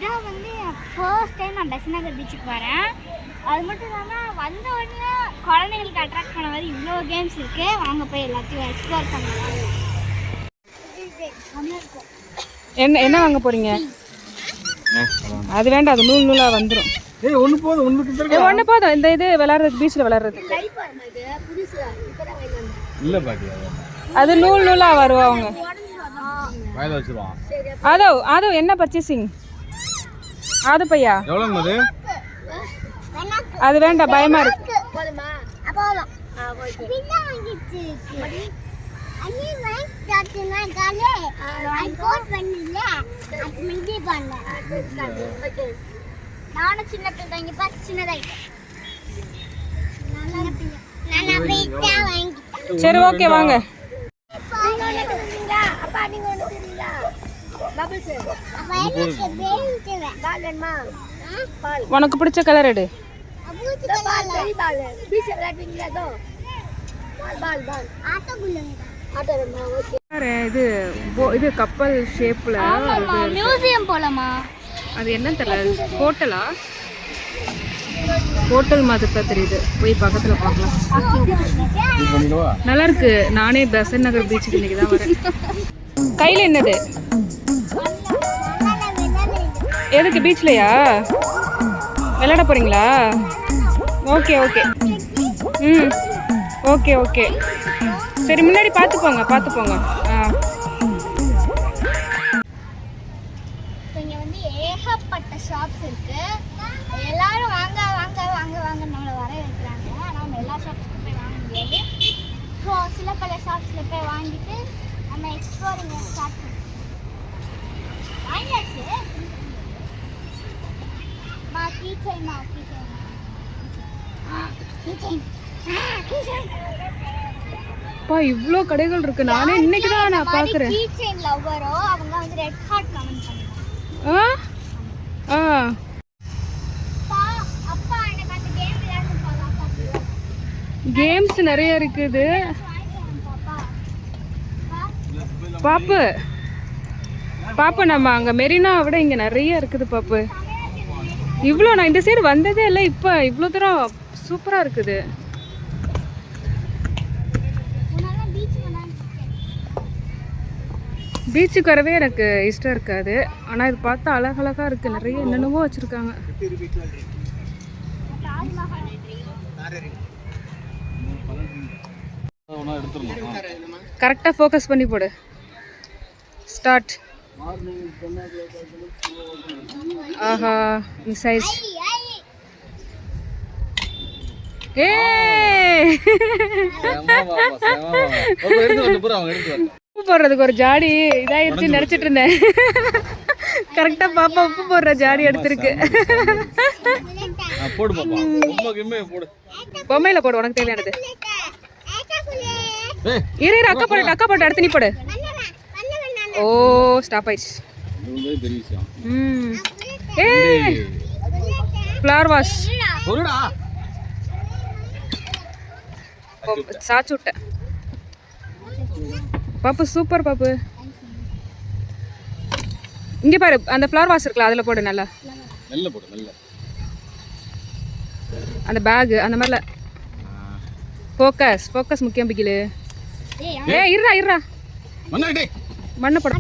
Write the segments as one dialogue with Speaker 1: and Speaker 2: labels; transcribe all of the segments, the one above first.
Speaker 1: இதான் வந்து first time நான் பெசன்ட் நகர் பீச்சுக்கு வரேன். அது மட்டும் இல்லாமல் வந்த உடனே குழந்தைங்களுக்கு அட்ராக்ட் பண்ண மாதிரி இவ்வளோ கேம்ஸ் இருக்குது. வாங்க போய் எல்லாத்தையும் எக்ஸ்ப்ளோர் பண்ணலாம்.
Speaker 2: என்ன வாங்க போகிறீங்க? அது வேண்டாம், அது நூல் நூலாக வந்துடும்.
Speaker 3: ஒன்று போதும்,
Speaker 2: ஒன்று போதும். இந்த இது விளாட்றது, பீச்சில் விளாட்றதுக்கு
Speaker 3: இல்லை பாட்டி,
Speaker 2: அது நூல் நூலாக வருவாங்க. அதோ என்ன பர்ச்சேசிங்? அது பையா
Speaker 3: எவ்வளோங்க அது?
Speaker 2: அது வேண்டாம், பயமா இருக்கு.
Speaker 1: நானும் சின்ன பிள்ளை இங்க பாரு, சின்னதாயிட்டேன்.
Speaker 2: சரி, ஓகே வாங்க. உனக்கு பிடிச்ச கலர் எடு. இது கப்பல் ஷேப்ல
Speaker 1: மியூசியம் போலாமா?
Speaker 2: அது என்ன தெரியல, ஹோட்டலா? ஹோட்டல் மாதிரி தான் தெரியுது. போய் பக்கத்துல பார்க்கலாம். நல்லா இருக்கு. நானே பெசன்ட் நகர் பீச்சுக்கு இன்னைக்கு தான் வரேன். கையில என்னது? எதுக்கு? பீச்லயா விளையாட போறீங்களா? Okay okay. Okay okay. சரி, முன்னாடி பார்த்து போங்க.
Speaker 1: இங்க வந்து ஏகப்பட்ட ஷாப்ஸ் இருக்கு. எல்லாரும் வாங்க வாங்க வாங்க வாங்க நம்மளை வர வைக்கிறாங்க. நம்ம எல்லா ஷாப்ஸ்க்கும் போய் வாங்க முடியாது. ஸோ சில பல ஷாப்ஸில் போய் வாங்கிட்டு நம்ம எக்ஸ்ப்ளோரிங் ஸ்டார்ட் பண்ணுவோம். வாங்கியாச்சு.
Speaker 2: பா, இவ்ளோ கடைகள் இருக்கு. நானே இன்னைக்கு தான் நான் பாக்குறேன்.
Speaker 1: கீ செயின் லவ்வரோ அவங்க வந்து ரெட் ஹார்ட் கமெண்ட் பண்ணுவாங்க. அப்பா எனக்கு அந்த கேம் விளையாட போறா.
Speaker 2: கேம்ஸ் நிறைய இருக்குது. பாப்பு நம்ம அங்க மெரினா விட இங்க நிறைய இருக்குது பாப்பு. இவ்வளோ நான் இந்த சைடு வந்ததே இல்லை. இப்போ இவ்வளோ தூரம் சூப்பராக இருக்குது. பீச்சுக்கு வரவே எனக்கு இஷ்டம் இருக்காது. ஆனால் இது பார்த்தா அழகழகாக இருக்குது. நிறைய என்னென்னவோ வச்சுருக்காங்க. கரெக்டாக ஃபோக்கஸ் பண்ணி போடு. ஸ்டார்ட். ஆஹா, மிஸ் ஆயிடுச்சு. உப்பு போடுறதுக்கு ஒரு ஜாடி இதாயிருச்சு நினைச்சிட்டு இருந்தேன். கரெக்டா பாப்பா உப்பு போடுற ஜாடி எடுத்திருக்கு. பொம்மையில போடு, உனக்கு தேவையானது. இரு அக்கா போட்டு அடுத்து நீ போடு. ஓ, ஸ்டாப் ஆயிடுச்சு. ஃப்ளவர் வாஷ் சாச்சு விட்ட பாப்பு. சூப்பர் பாப்பு. இங்க பாரு, அந்த ஃப்ளவர் வாஷ் இருக்குல்ல, அதுல போடு. நல்லா அந்த பேக் அந்த மாதிரில ஃபோக்கஸ் முக்கியம். பிகிலு இருடா மண்ணை போட.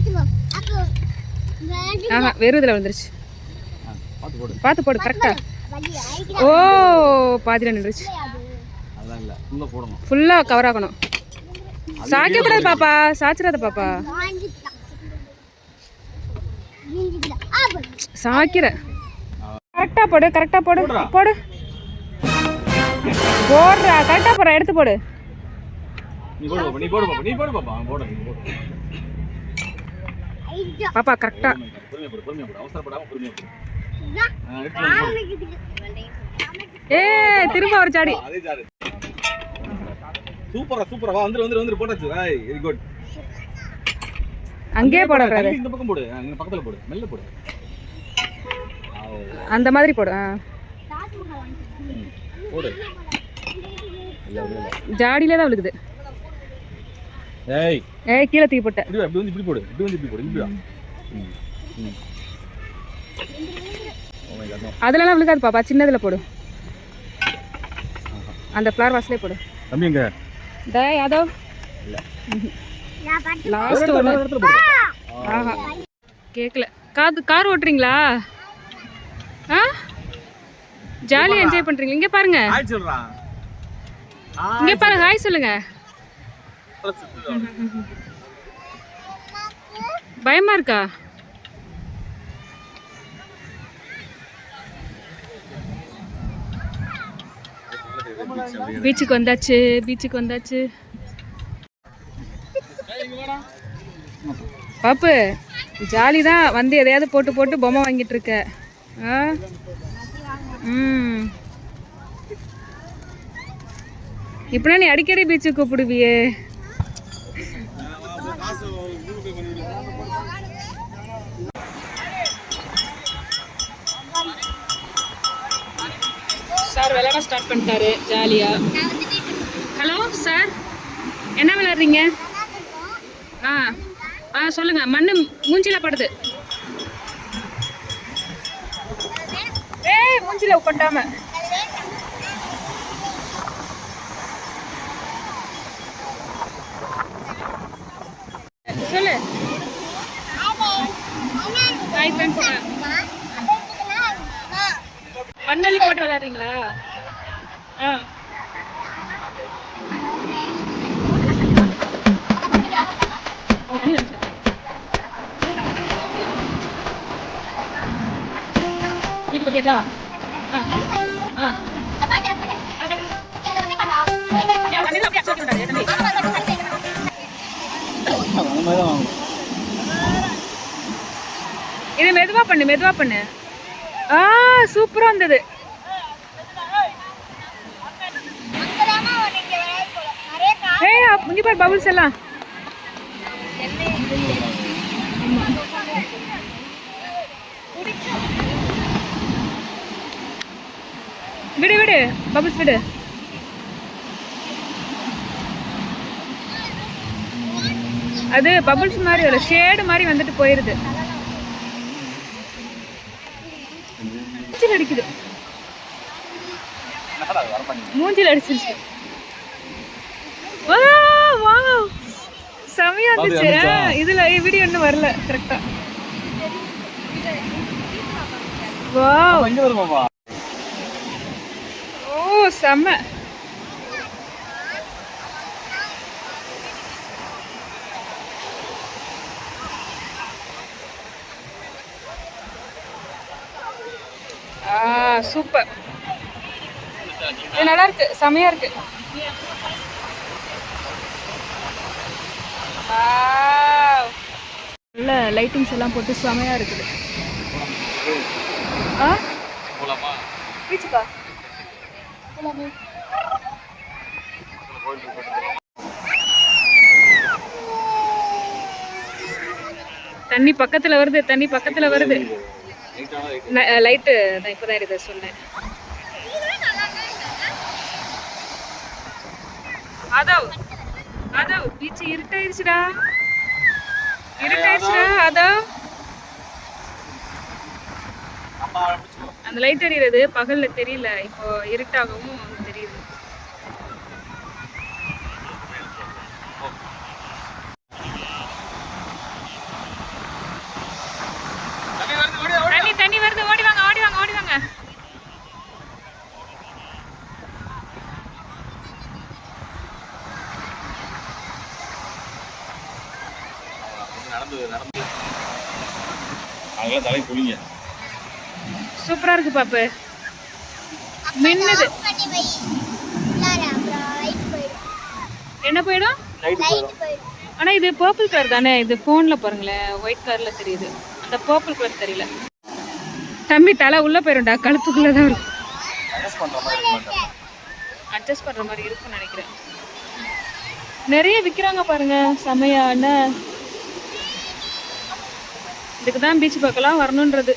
Speaker 2: ஆஹா, வெறும் இதில் வந்துருச்சு. பார்த்து போடு கரெக்டா. ஓ, பாதியில் நின்றுச்சு. ஃபுல்லாக கவர் ஆகணும். சாய்க்கக்கூடாது பாப்பா, சாய்ச்சிடாத பாப்பா. சாய்க்கிற. கரெக்டாக போடு போடுறா. கரெக்டாக போடுற, எடுத்து போடு. பாப்பா கரெக்டா. திரும்ப ஒரு ஜாடி.
Speaker 3: சூப்பரா வந்து போட்டாச்சு. Very good.
Speaker 2: அங்கேயே போடக்கூடாது.
Speaker 3: இந்த பக்கம் போடு, அங்க பக்கத்துல போடு, மெல்ல போடு.
Speaker 2: அந்த மாதிரி போடு.
Speaker 3: போடு.
Speaker 2: ஜாடியில தான் விழுகுது.
Speaker 3: ஏய்
Speaker 2: கீழே தூக்கி போட்ட.
Speaker 3: இப்படி வந்து இப்படி போடு. இப்படி போடு. இப்படி வா. அதான்.
Speaker 2: அதுலலாம் விழுகாது பாப்பா, சின்னதுல போடு. அந்த ஃப்ளவர் வாஸ்லயே போடு.
Speaker 3: தம்பி எங்க?
Speaker 2: டேய் யாதவ்.
Speaker 3: இல்ல.
Speaker 2: Last one. ஆஹா. கேக்கல. கார் ஓட்டுறீங்களா? ஆ? ஜாலியா என்ஜாய் பண்றீங்க. இங்க பாருங்க.
Speaker 3: ஹாய் சொல்றான்.
Speaker 2: இங்க பாருங்க, ஹாய் சொல்லுங்க. பயமா இருக்கா? பீச்சுக்கு வந்தாச்சு, பீச்சுக்கு வந்தாச்சு. பாப்பு ஜாலி தான், வந்து எதையாவது போட்டு போட்டு பொம்மை வாங்கிட்டு இருக்க. ஆ? ம். இப்படின்னா நீ அடிக்கடி பீச்சுக்கு கூப்பிடுவியே. சார் விளையாட ஸ்டார்ட் பண்ணிட்டாரு ஜாலியா. ஹலோ சார், என்ன விளையாடுறீங்க? ஆ ஆ சொல்லுங்க. மண்ணு மூஞ்சில படுது. ஏய் மூஞ்சில கொட்டாம. சொல்லு. Hi friends. மண்ணலி போட்டு விளையாடுறீங்களா? ஆ. இப்போ கேட்டா? ஆ ஆ. இது மெதுவா பண்ணு, மெதுவா பண்ணு. ஆ சூப்பரா இருந்தது. ஏய் இங்க பாரு பபிள்ஸ் எல்லாம். விடு விடு பபிள்ஸ் விடு. அது பபிள்ஸ் மாதிரி ஒரு ஷேடு மாதிரி வந்துட்டு போயிருது. அடிக்குது, மூஞ்சில அடிச்சிருச்சு. செமையா இருந்துச்சு. இதுல வீடியோ இன்னும் வரல கரெக்டா. வாவ்
Speaker 3: இங்க வருமாமா?
Speaker 2: ஓ செம. சூப்பர். இது நல்லா இருக்கு, செமையா இருக்கு. நல்ல லைட்டிங்ஸ் எல்லாம் போட்டு செமையா இருக்குது. ஆ போலாமா பீச்சுக்கா? போலாமே. தண்ணி பக்கத்துல வருது, தண்ணி பக்கத்துல வருது. லைட்டு நான் இப்போதான் இதை சொன்னேன். அதவ் அதவ் பீச்சு இருட்டாயிருச்சுடா, இருட்டாயிருச்சுடா. அதவ் அந்த லைட் எரியுறது பகல்ல தெரியல, இப்போ இருட்டாகவும் தெரியுது. தண்ணி வருது, ஓடி வாங்க ஓடி வாங்க ஓடி வாங்க. சூப்பரா இருக்கு பாப்பு, மின்னுது. என்ன போயிடும்? ஆனா இது பர்பிள் கலர் தானே, இது போன்ல பாருங்களேன் ஒயிட் கலர்ல தெரியுது, அந்த பர்பிள் கலர் தெரியல. தம்பி தலை உள்ள போயிரும்டா, கழுத்துக்குள்ளதான் இருக்கும். அட்ஜஸ்ட் பண்ற மாதிரி இருக்கும்னு நினைக்கிறேன். நிறைய விற்கிறாங்க பாருங்க செமையா. என்ன இதுக்கு தான் பீச் பக்கம்லாம் வரணுன்றது.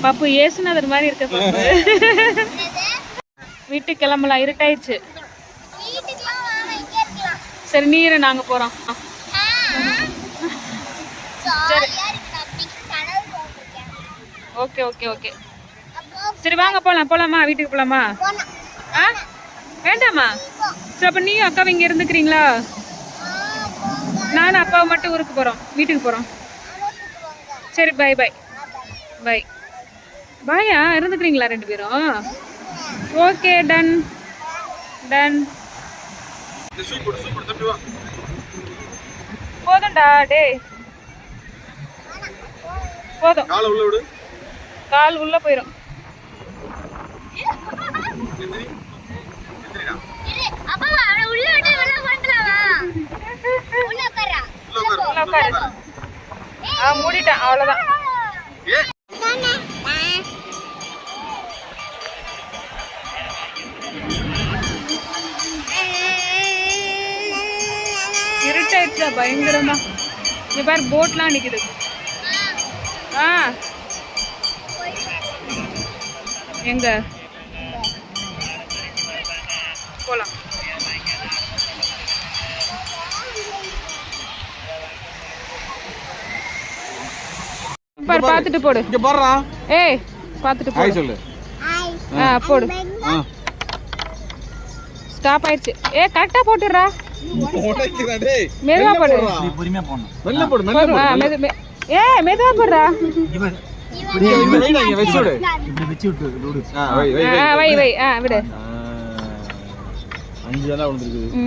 Speaker 2: பாப்பு ஏசுனதர் மாதிரி இருக்க பாப்பு. வீட்டுக்கு கிளம்பலாம், இருட்டாயிடுச்சு. சரி நீரு நாங்க போறோம்.
Speaker 1: ஜாலியா இருக்கு. நான் பிக் கனவு போட்டுருக்கேன்.
Speaker 2: ஓகே ஓகே ஓகே
Speaker 1: அப்போ
Speaker 2: சரி வாங்க போலாமா வீட்டுக்கு போலாமா?
Speaker 1: போனா
Speaker 2: ஆ வேண்டாமா? சரி அப்ப நீயும் அக்காவும் இங்க இருந்துக்கிறீங்களா? நானும் அப்பாவும் மட்டும் ஊருக்கு போறோம், வீட்டுக்கு போறோம். சரி பை பை பை பாயா. இருந்துக்கிறீங்களா 2 பேரும்? Okay done done.
Speaker 3: சூப்பர் தம்பி வா.
Speaker 2: போதும்டா டேய், போதும்.
Speaker 3: காலை உள்ள விடு.
Speaker 2: கால் உள்ள போயிடும்.
Speaker 1: இரு அப்பா அவன உள்ள விட்டு வெளிய பண்றாவா? உள்ள உட்காரா.
Speaker 2: உள்ள உட்காரு. மூடிட்டேன் அவ்வளவுதான்.
Speaker 3: ஏ
Speaker 1: தானே
Speaker 2: இருட்டாயிடுச்சா பயங்கரமா. இங்க பாரு போட்லாம் நிக்குது. ஆ எங்க போலாம்? பாரு பாத்துட்டு போடு.
Speaker 3: இங்க பாருடா.
Speaker 2: ஏய் பாத்துட்டு
Speaker 3: ஹாய்
Speaker 2: போடு.
Speaker 3: சொல்லு.
Speaker 1: ஹாய்
Speaker 2: போடு.
Speaker 3: ஆ
Speaker 2: ஸ்டாப் ஆயிடுச்சு. கரெக்டா போட்டுறா.
Speaker 3: உடைக்குடா டேய்.
Speaker 2: மெதுவா போடு.
Speaker 4: நீ பொறுமையா போடணும்.
Speaker 3: மெல்ல போடு.
Speaker 2: மெதுவா போடுறா.
Speaker 3: இங்க வைடா, இங்க வச்சு விடு.
Speaker 4: இப்படி வச்சு விட்டு விடு.
Speaker 2: வை வை விடு.
Speaker 3: 5 தான விழுந்திருக்கு.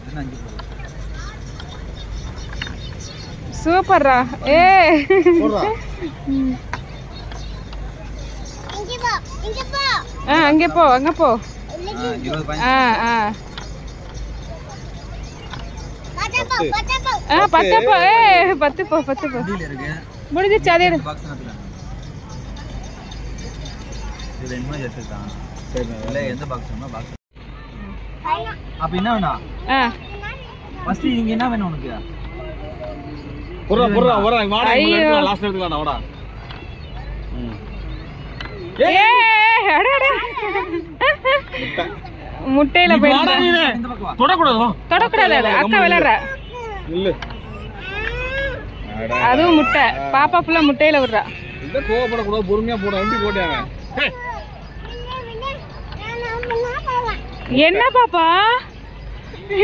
Speaker 4: என்ன அஞ்சு போடு.
Speaker 2: சூப்பர்ரா.
Speaker 3: போடுறா.
Speaker 1: இங்க போ
Speaker 2: அங்க போ.
Speaker 4: 20 பாயிண்ட்.
Speaker 1: பட்ட போ
Speaker 2: 10 போ.
Speaker 4: வண்டியில இருக்கு.
Speaker 2: முடிஞ்சிச்சு அதே.
Speaker 4: பாக்ஸ் நத்துல. இது என்ன எடுத்துட்டான்? இல்ல எந்த பாக்ஸ் வேணுமா பாக்ஸ். அப்ப என்ன வேணும்? ஃபர்ஸ்ட் நீங்க என்ன வேணும் உனக்கு?
Speaker 3: போடுறா வாடா
Speaker 2: ஐயோ.
Speaker 3: லாஸ்ட் எடுத்துக்கலாம் வாடா.
Speaker 2: முட்டையில போயிடுச்சு.
Speaker 4: இந்த பக்கம் வா.
Speaker 3: தொடக்கூடாது.
Speaker 2: தொடக்கூடாது அது. அக்கா விளையாடுற.
Speaker 3: இல்ல.
Speaker 2: அதுவும் முட்டை. பாப்பா ஃபுல்லா முட்டையில விடுறா.
Speaker 3: இந்த கோவப்படக்கூடாது, பொறுமையா போட. எப்படி போட்டாங்க?
Speaker 2: என்ன பாப்பா?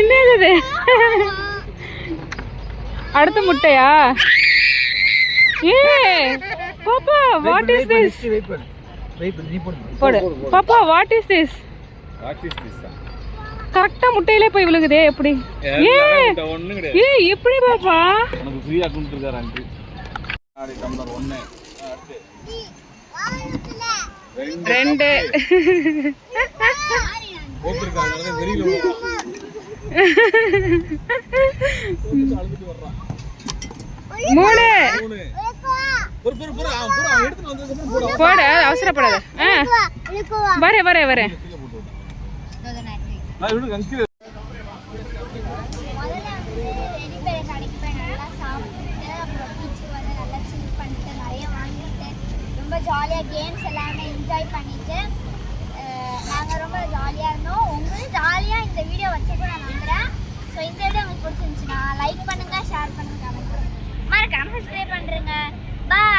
Speaker 2: என்னது இது? அடுத்த முட்டையா? பாப்பா வாட் இஸ் திஸ்?
Speaker 4: வெயிட் பண்ணு. நீ போடு.
Speaker 2: போடு. பாப்பா what is this?
Speaker 3: What is this?
Speaker 2: கரெக்ட்டா முட்டையிலே போய் விழுகுதே எப்படி?
Speaker 3: ஒண்ணும் கிடையாது.
Speaker 2: எப்படி பாப்பா?
Speaker 3: நமக்கு ஃப்ரீயா கொடுத்துருக்காரு அங்கிள். ஆடி டம்ளர் 1. அடுத்து
Speaker 2: 2.
Speaker 3: போட்டுருக்காங்க வெளியில.
Speaker 2: 3.
Speaker 3: பொறு எடுத்து வந்ததுக்கு போடு.
Speaker 2: போடு அவசரப்படாத. வரேன்.
Speaker 3: நான் விடு கங்கில.
Speaker 1: முதல்ல ரெடி பேர் கடைக்கு போய் நல்லா சாப்பிட்டு அப்புறம் பீச்சுக்கு வந்து நல்லா சில் பண்ணிட்டு நிறைய வாங்கிட்டு ரொம்ப ஜாலியாக கேம்ஸ் எல்லாமே என்ஜாய் பண்ணிட்டு நாங்கள் ரொம்ப ஜாலியாக இருந்தோம். உங்களுக்கு ஜாலியாக இந்த வீடியோ வச்சுக்க நான் நம்புகிறேன். ஸோ இந்த வீடியோ உங்களுக்கு பிடிச்சிருந்துச்சுன்னா லைக் பண்ணுங்கள், ஷேர் பண்ணுங்கள், கமெண்ட் பண்ணுங்கள், மறக்காம சப்ஸ்கிரைப் பண்ணுறேங்க. பாய்.